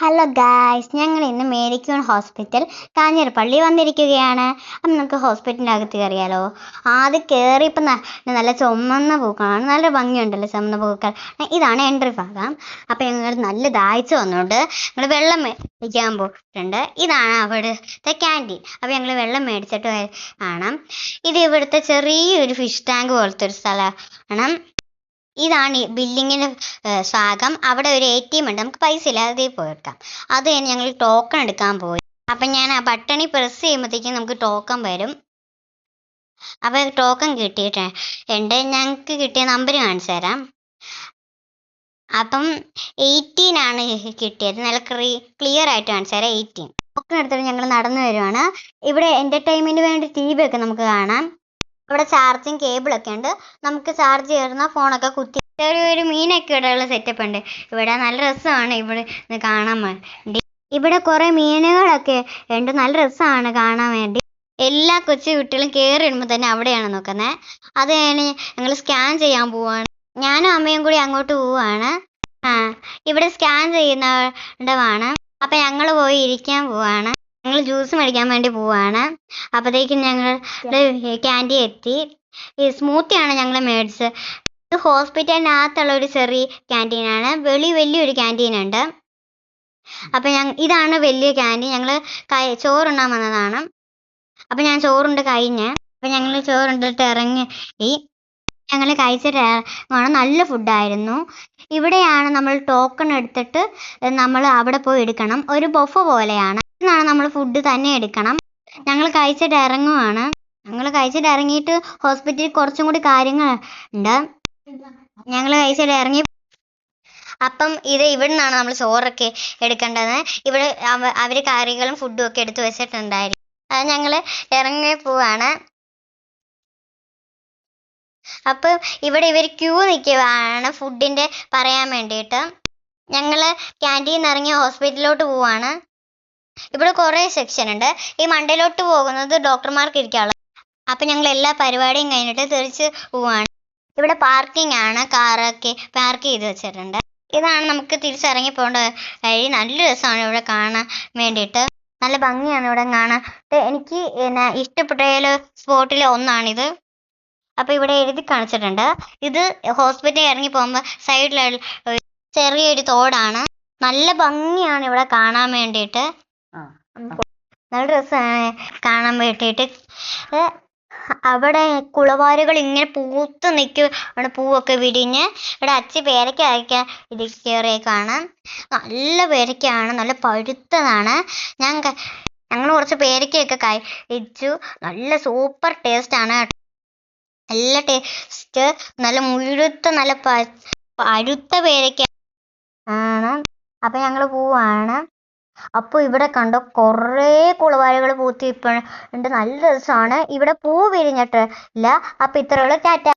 Hello guys, ഞങ്ങൾ ഇന്ന് മേരിക്യൂൺ hospital Kanjirappally വന്നിരിക്കുകയാണ്. അപ്പം നമുക്ക് ഹോസ്പിറ്റലിൻ്റെ അകത്ത് കയറിയാലോ? ആദ്യം കയറിയപ്പോൾ നല്ല ചുമന്ന പൂക്കളാണ്, നല്ല ഭംഗിയുണ്ടല്ലോ ചുമന്ന പൂക്കൾ. ഇതാണ് എൻട്രി ഭാഗം. അപ്പം ഞങ്ങൾ നല്ല ദാഹിച്ച് വന്നുകൊണ്ട് ഞങ്ങൾ വെള്ളം മേടിക്കാൻ പോയിട്ടുണ്ട്. ഇതാണ് അവിടുത്തെ ക്യാൻറ്റീൻ. അപ്പം ഞങ്ങൾ വെള്ളം മേടിച്ചിട്ട് കാണാം. ഇത് ഇവിടുത്തെ ചെറിയൊരു ഫിഷ് ടാങ്ക് പോലത്തെ ഒരു സ്ഥലമാണ്. ഇതാണ് ബില്ലിങ്ങിന് ഭാഗം. അവിടെ ഒരു ATM ഉണ്ട്, നമുക്ക് പൈസ ഇല്ലാതെ പോയെടുക്കാം. അത് കഴിഞ്ഞ് ഞങ്ങൾ ടോക്കൺ എടുക്കാൻ പോയി. അപ്പം ഞാൻ ആ ബട്ടണിൽ പ്രസ് ചെയ്യുമ്പോഴത്തേക്കും നമുക്ക് ടോക്കൺ വരും. അപ്പം ടോക്കൺ കിട്ടിയിട്ടുണ്ട്. ഞങ്ങൾക്ക് കിട്ടിയ നമ്പർ കാണിച്ചു തരാം. അപ്പം 18 ആണ് കിട്ടിയത്. നല്ല ക്ലിയർ ആയിട്ട് കാണിച്ചു തരാം. 18 ടോക്കൺ എടുത്തിട്ട് ഞങ്ങൾ നടന്നു വരുവാണ്. ഇവിടെ എൻ്റർടൈൻമെൻറ്റിന് വേണ്ടി TV ഒക്കെ നമുക്ക് കാണാം. ഇവിടെ ചാർജിങ് കേബിളൊക്കെ ഉണ്ട്, നമുക്ക് ചാർജ് ചെയ്യുന്ന ഫോണൊക്കെ കുത്തി. ഒരു മീനൊക്കെ ഇവിടെയുള്ള സെറ്റപ്പ് ഉണ്ട്. ഇവിടെ നല്ല രസമാണ് ഇവിടെ കാണാൻ വേണ്ടി. ഇവിടെ കുറേ മീനുകളൊക്കെ ഉണ്ട്, നല്ല രസമാണ് കാണാൻ വേണ്ടി. എല്ലാ കൊച്ചു കുട്ടികളും കയറി ഇടുമ്പോൾ തന്നെ അവിടെയാണ് നോക്കുന്നത്. അത് കഴിഞ്ഞ് ഞങ്ങൾ സ്കാൻ ചെയ്യാൻ പോവാണ്. ഞാനും അമ്മയും കൂടി അങ്ങോട്ട് പോവാണ്. ഇവിടെ സ്കാൻ ചെയ്യുന്നതാണ്. അപ്പം ഞങ്ങൾ പോയി ഇരിക്കാൻ പോവാണ്. ഞങ്ങൾ ജ്യൂസ് മേടിക്കാൻ വേണ്ടി പോവാണ്. അപ്പോഴത്തേക്കും ഞങ്ങൾ ക്യാൻറ്റീൻ എത്തി. ഈ സ്മൂത്തിയാണ് ഞങ്ങൾ മേടിച്ചത്. ഇത് ഹോസ്പിറ്റലിനകത്തുള്ള ഒരു ചെറിയ ക്യാൻറ്റീനാണ്. വലിയൊരു ക്യാൻറ്റീൻ ഉണ്ട്. അപ്പം ഇതാണ് വലിയ ക്യാൻറ്റീൻ. ഞങ്ങൾ ചോറുണ്ണാൻ വന്നതാണ്. അപ്പം ഞാൻ ചോറുണ്ട് കഴിഞ്ഞ്. അപ്പം ഞങ്ങൾ ചോറുണ്ടിട്ട് ഇറങ്ങി. ഞങ്ങൾ കഴിച്ചിട്ട് നല്ല ഫുഡായിരുന്നു. ഇവിടെയാണ് നമ്മൾ ടോക്കൺ എടുത്തിട്ട് നമ്മൾ അവിടെ പോയി എടുക്കണം. ഒരു ബൊഫെ പോലെയാണ്. ഇന്നാണ് നമ്മൾ ഫുഡ് തന്നെ എടുക്കണം. ഞങ്ങൾ കഴിച്ചിട്ട് ഇറങ്ങുവാണ്. ഞങ്ങൾ കഴിച്ചിട്ട് ഇറങ്ങിയിട്ട് ഹോസ്പിറ്റലിൽ കുറച്ചും കൂടി കാര്യങ്ങളുണ്ട്. ഞങ്ങൾ കഴിച്ചിട്ട് ഇറങ്ങി. അപ്പം ഇവിടെ നിന്നാണ് നമ്മൾ ചോറൊക്കെ എടുക്കേണ്ടത്. ഇവിടെ അവർ കറികളും ഫുഡും ഒക്കെ എടുത്ത് വെച്ചിട്ടുണ്ടായിരിക്കും. ഞങ്ങൾ ഇറങ്ങി പോവാണ്. അപ്പം ഇവിടെ ഇവർ ക്യൂ നിൽക്കുകയാണ് ഫുഡിൻ്റെ പറയാൻ വേണ്ടിയിട്ട്. ഞങ്ങൾ ക്യാൻറ്റീൻ ഇറങ്ങി ഹോസ്പിറ്റലിലോട്ട് പോവാണ്. ഇവിടെ കുറേ സെക്ഷൻ ഉണ്ട്. ഈ മണ്ടയിലോട്ട് പോകുന്നത് ഡോക്ടർമാർക്ക് ഇരിക്കാനുള്ളത്. അപ്പം ഞങ്ങൾ എല്ലാ പരിപാടിയും കഴിഞ്ഞിട്ട് തിരിച്ച് പോവാണ്. ഇവിടെ പാർക്കിംഗ് ആണ്, കാറൊക്കെ പാർക്ക് ചെയ്ത് വെച്ചിട്ടുണ്ട്. ഇതാണ് നമുക്ക് തിരിച്ചിറങ്ങി പോകേണ്ട വഴി. നല്ല രസമാണ് ഇവിടെ കാണാൻ വേണ്ടിയിട്ട്. നല്ല ഭംഗിയാണ് ഇവിടെ കാണാൻ. എനിക്ക് ഇഷ്ടപ്പെട്ട സ്പോട്ടിൽ ഒന്നാണിത്. അപ്പം ഇവിടെ എഴുതി കാണിച്ചിട്ടുണ്ട്. ഇത് ഹോസ്പിറ്റലിൽ ഇറങ്ങി പോകുമ്പോൾ സൈഡിലുള്ള ചെറിയൊരു തോടാണ്. നല്ല ഭംഗിയാണ് ഇവിടെ കാണാൻ വേണ്ടിയിട്ട്. നല്ല രസമാണ് കാണാൻ വേണ്ടിയിട്ട്. അവിടെ കുളവാരുകൾ ഇങ്ങനെ പൂത്ത് നിൽക്കും. അവിടെ പൂവൊക്കെ വിരിഞ്ഞ്. ഇവിടെ അച്ചി പേരയ്ക്ക അയക്കാൻ കയറിയേക്കാണ്. നല്ല പേരയ്ക്കാണ്, നല്ല പഴുത്തതാണ്. ഞങ്ങൾ കുറച്ച് പേരയ്ക്കയൊക്കെ കഴിച്ചു. നല്ല സൂപ്പർ ടേസ്റ്റാണ്. നല്ല ടേസ്റ്റ്, നല്ല മുഴുത്ത നല്ല പഴുത്ത പേരയ്ക്ക ആണ്. അപ്പം ഞങ്ങൾ പോവാണ്. അപ്പോൾ ഇവിടെ കണ്ടോ കുറേ കുളവാരികൾ പൂത്തി ഇപ്പോഴുണ്ട്. നല്ല രസമാണ്. ഇവിടെ പൂ വിരിഞ്ഞിട്ടില്ല. അപ്പം ഇത്രയുള്ള ടാറ്റ.